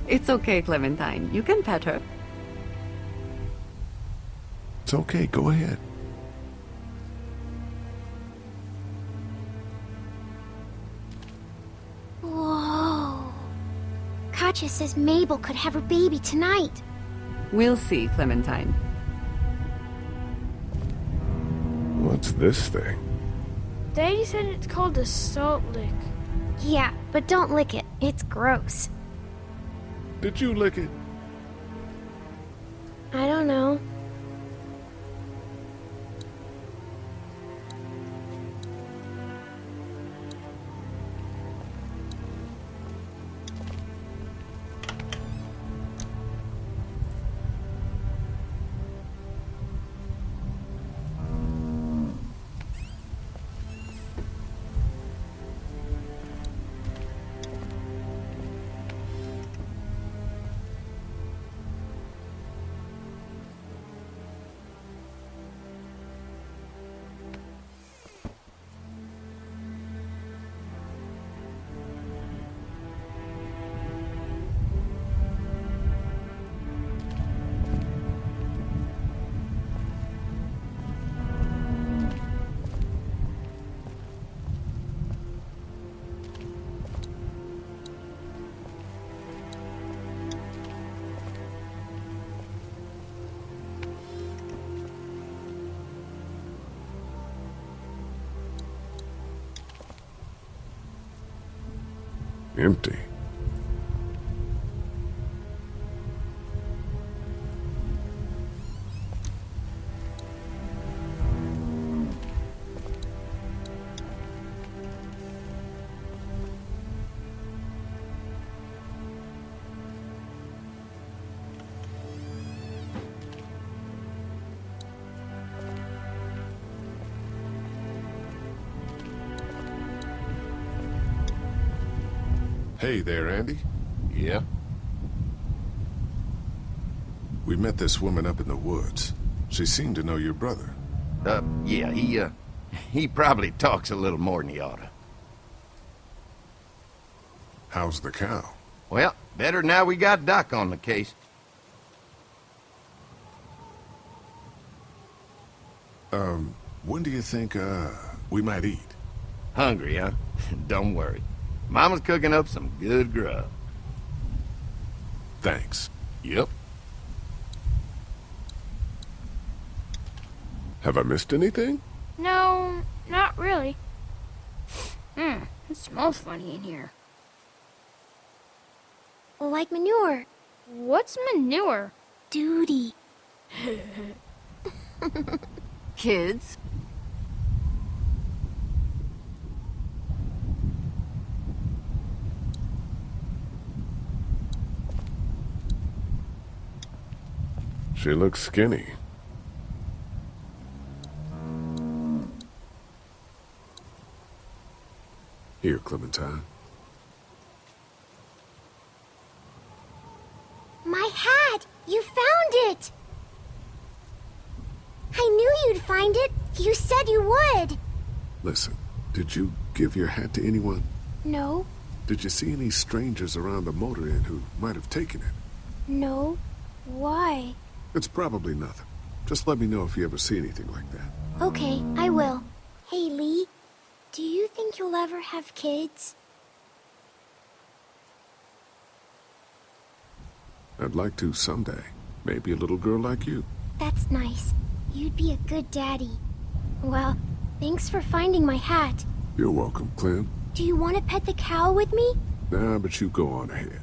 It's okay, Clementine. You can pet her. It's okay, go ahead. Whoa. Katja says Mabel could have her baby tonight. We'll see, Clementine. What's this thing? Daddy said it's called a salt lick. Yeah, but don't lick it. It's gross. Did you lick it? I don't know. Empty. Hey there, Andy. Yeah? We met this woman up in the woods. She seemed to know your brother. Yeah, he probably talks a little more than he oughta. How's the cow? Well, better now we got Doc on the case. When do you think, we might eat? Hungry, huh? Don't worry. Mama's cooking up some good grub. Thanks. Yep. Have I missed anything? No, not really. It smells funny in here. Like manure. What's manure? Duty. Kids? She looks skinny. Here, Clementine. My hat! You found it! I knew you'd find it. You said you would. Listen, did you give your hat to anyone? No, Did you see any strangers around the motor inn who might have taken it? no. Why? It's probably nothing. Just let me know if you ever see anything like that. Okay, I will. Hey, Lee. Do you think you'll ever have kids? I'd like to someday. Maybe a little girl like you. That's nice. You'd be a good daddy. Well, thanks for finding my hat. You're welcome, Clem. Do you want to pet the cow with me? Nah, but you go on ahead.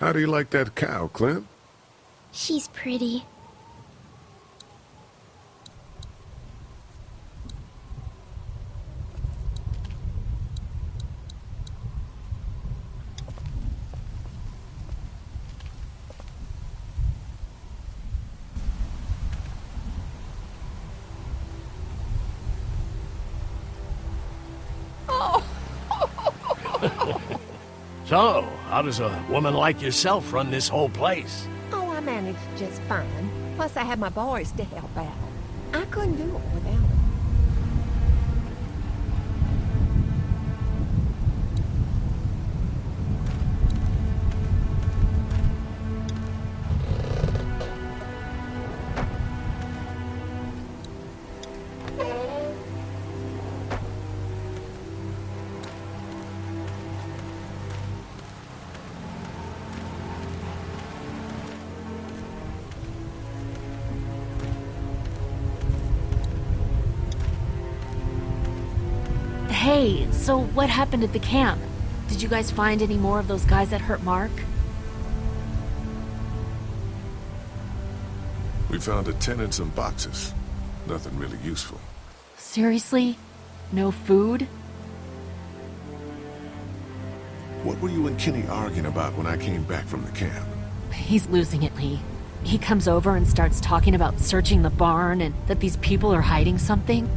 How do you like that cow, Clem? She's pretty. So, how does a woman like yourself run this whole place? Oh, I managed just fine. Plus, I had my boys to help out. I couldn't do it without them. Hey, so what happened at the camp? Did you guys find any more of those guys that hurt Mark? We found a tent and some boxes. Nothing really useful. Seriously? No food? What were you and Kenny arguing about when I came back from the camp? He's losing it, Lee. He comes over and starts talking about searching the barn and that these people are hiding something.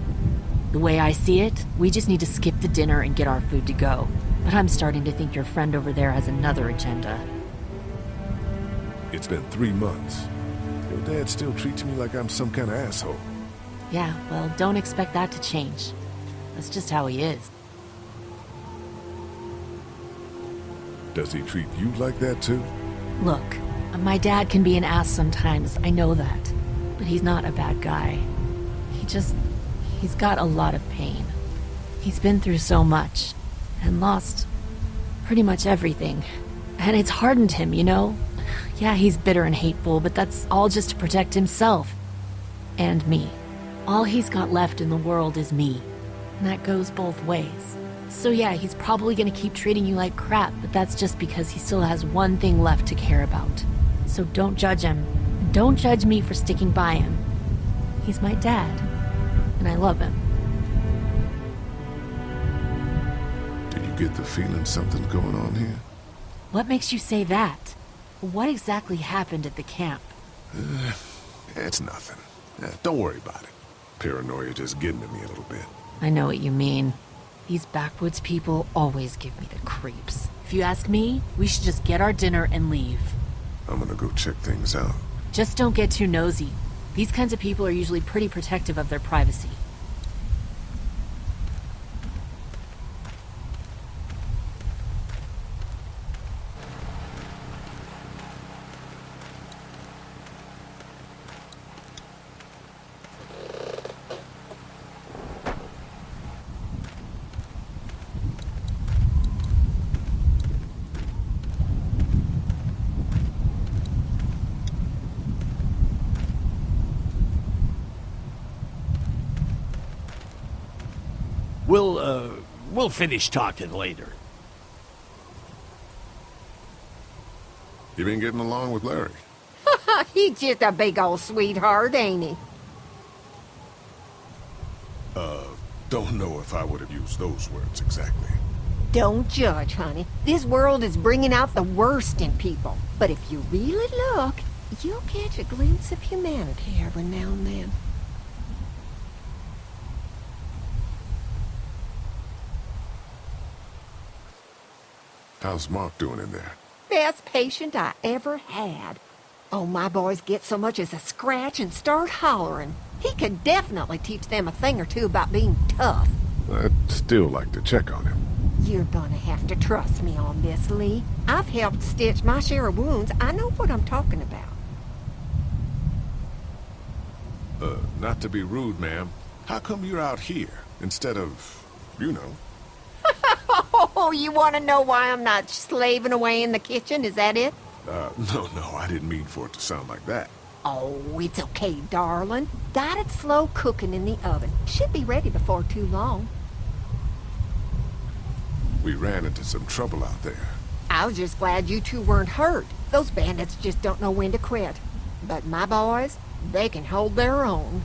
The way I see it, we just need to skip the dinner and get our food to go. But I'm starting to think your friend over there has another agenda. It's been 3 months. Your dad still treats me like I'm some kind of asshole. Yeah, well, don't expect that to change. That's just how he is. Does he treat you like that too? Look, my dad can be an ass sometimes, I know that. But he's not a bad guy. He's got a lot of pain. He's been through so much, and lost pretty much everything. And it's hardened him, you know? Yeah, he's bitter and hateful, but that's all just to protect himself. And me. All he's got left in the world is me. And that goes both ways. So yeah, he's probably gonna keep treating you like crap, but that's just because he still has one thing left to care about. So don't judge him. And don't judge me for sticking by him. He's my dad. And I love him. Do you get the feeling something's going on here? What makes you say that? What exactly happened at the camp? It's nothing. Don't worry about it. Paranoia just getting to me a little bit. I know what you mean. These backwoods people always give me the creeps. If you ask me, we should just get our dinner and leave. I'm gonna go check things out. Just don't get too nosy. These kinds of people are usually pretty protective of their privacy. We'll finish talking later. You been getting along with Larry? He's just a big old sweetheart, ain't he? Don't know if I would have used those words exactly. Don't judge, honey. This world is bringing out the worst in people. But if you really look, you'll catch a glimpse of humanity every now and then. How's Mark doing in there? Best patient I ever had. Oh, my boys get so much as a scratch and start hollering. He could definitely teach them a thing or two about being tough. I'd still like to check on him. You're gonna have to trust me on this, Lee. I've helped stitch my share of wounds. I know what I'm talking about. Not to be rude, ma'am. How come you're out here instead of, you know? Oh, you want to know why I'm not slaving away in the kitchen? Is that it? No, I didn't mean for it to sound like that. Oh, it's okay, darling. Got it slow cooking in the oven. Should be ready before too long. We ran into some trouble out there. I was just glad you two weren't hurt. Those bandits just don't know when to quit. But my boys, they can hold their own.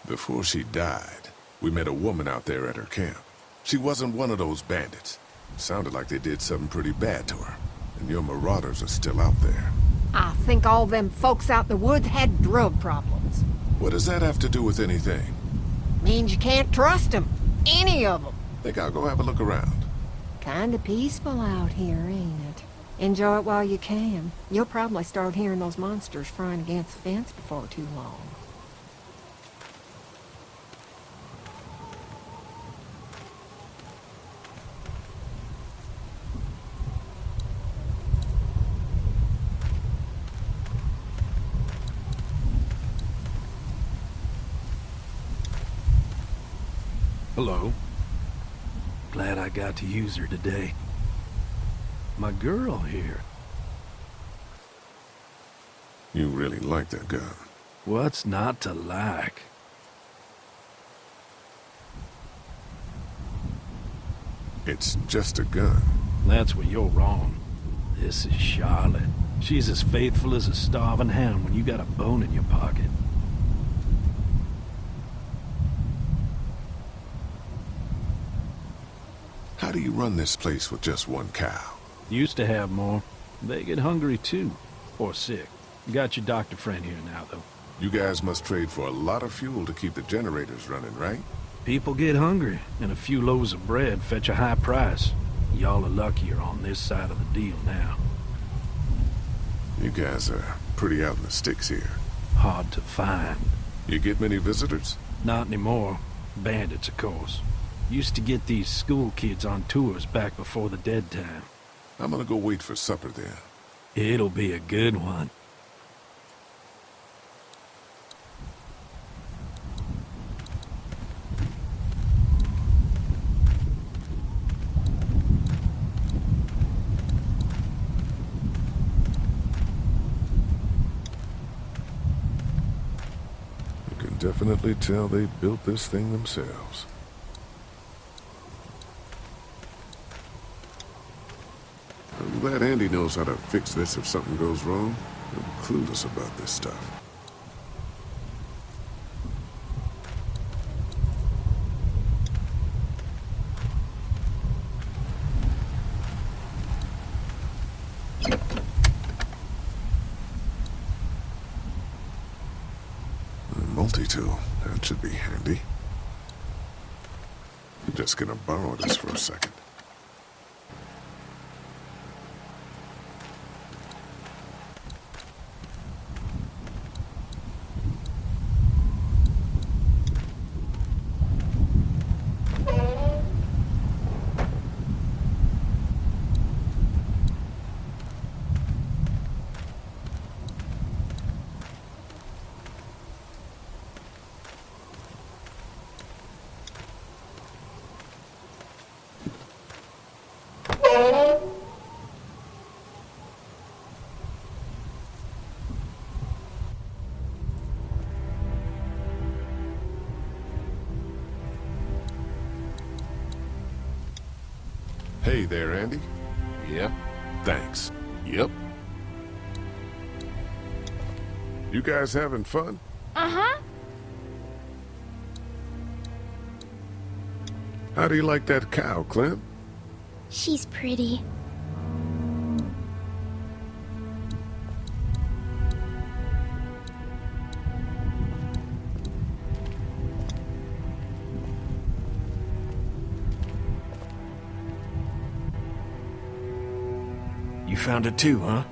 Before she died, we met a woman out there at her camp. She wasn't one of those bandits. Sounded like they did something pretty bad to her. And your marauders are still out there. I think all them folks out in the woods had drug problems. What does that have to do with anything? Means you can't trust them. Any of them. Think I'll go have a look around. Kinda peaceful out here, ain't it? Enjoy it while you can. You'll probably start hearing those monsters frying against the fence before too long. Hello. Glad I got to use her today. My girl here. You really like that gun. What's not to like? It's just a gun. That's where you're wrong. This is Charlotte. She's as faithful as a starving hound when you got a bone in your pocket. How do you run this place with just one cow? Used to have more. They get hungry too. Or sick. Got your doctor friend here now, though. You guys must trade for a lot of fuel to keep the generators running, right? People get hungry, and a few loaves of bread fetch a high price. Y'all are luckier on this side of the deal now. You guys are pretty out in the sticks here. Hard to find. You get many visitors? Not anymore. Bandits, of course. Used to get these school kids on tours back before the dead time. I'm gonna go wait for supper then. It'll be a good one. You can definitely tell they built this thing themselves. I'm glad Andy knows how to fix this if something goes wrong. I'm clueless about this stuff. A multi-tool, that should be handy. I'm just gonna borrow this for a second. Hey there, Andy. Yep. Thanks. Yep. You guys having fun? Uh-huh. How do you like that cow, Clem? She's pretty. You found it too, huh?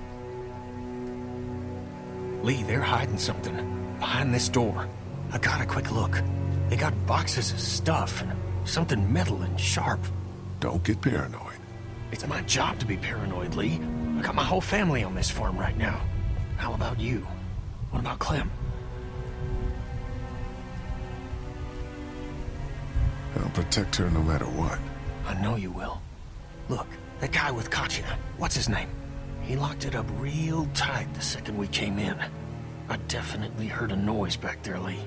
Lee, they're hiding something behind this door. I got a quick look. They got boxes of stuff and something metal and sharp. Don't get paranoid. It's my job to be paranoid, Lee. I got my whole family on this farm right now. How about you? What about Clem? I'll protect her no matter what. I know you will. Look, that guy with Katya, what's his name? He locked it up real tight the second we came in. I definitely heard a noise back there, Lee.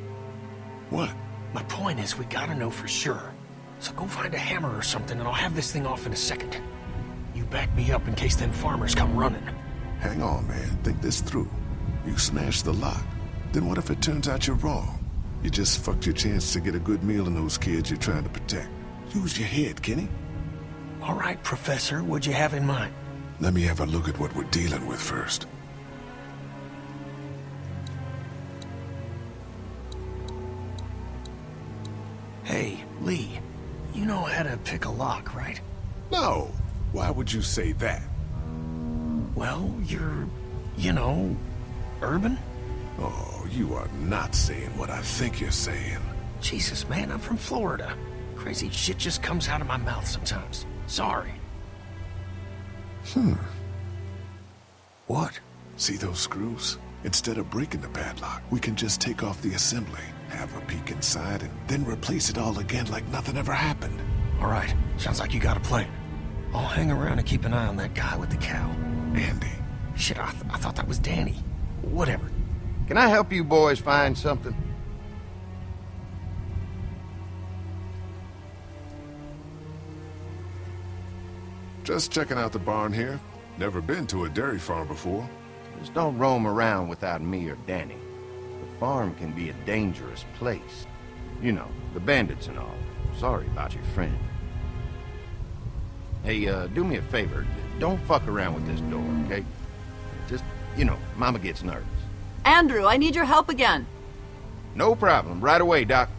What? My point is, we gotta know for sure. So go find a hammer or something and I'll have this thing off in a second. You back me up in case them farmers come running. Hang on, man. Think this through. You smashed the lock. Then what if it turns out you're wrong? You just fucked your chance to get a good meal in those kids you're trying to protect. Use your head, Kenny. All right, Professor, what'd you have in mind? Let me have a look at what we're dealing with first. Hey, Lee, you know how to pick a lock, right? No. Why would you say that? Well, you're, you know, urban? Oh, you are not saying what I think you're saying. Jesus, man, I'm from Florida. Crazy shit just comes out of my mouth sometimes. Sorry. What? See those screws? Instead of breaking the padlock, we can just take off the assembly, have a peek inside, and then replace it all again like nothing ever happened. All right, sounds like you got a plan. I'll hang around and keep an eye on that guy with the cow. Andy. Shit, I thought that was Danny. Whatever. Can I help you boys find something? Just checking out the barn here. Never been to a dairy farm before. Just don't roam around without me or Danny. The farm can be a dangerous place. You know, the bandits and all. Sorry about your friend. Hey, do me a favor. Don't fuck around with this door, okay? Just, you know, Mama gets nervous. Andrew, I need your help again. No problem. Right away, Doc.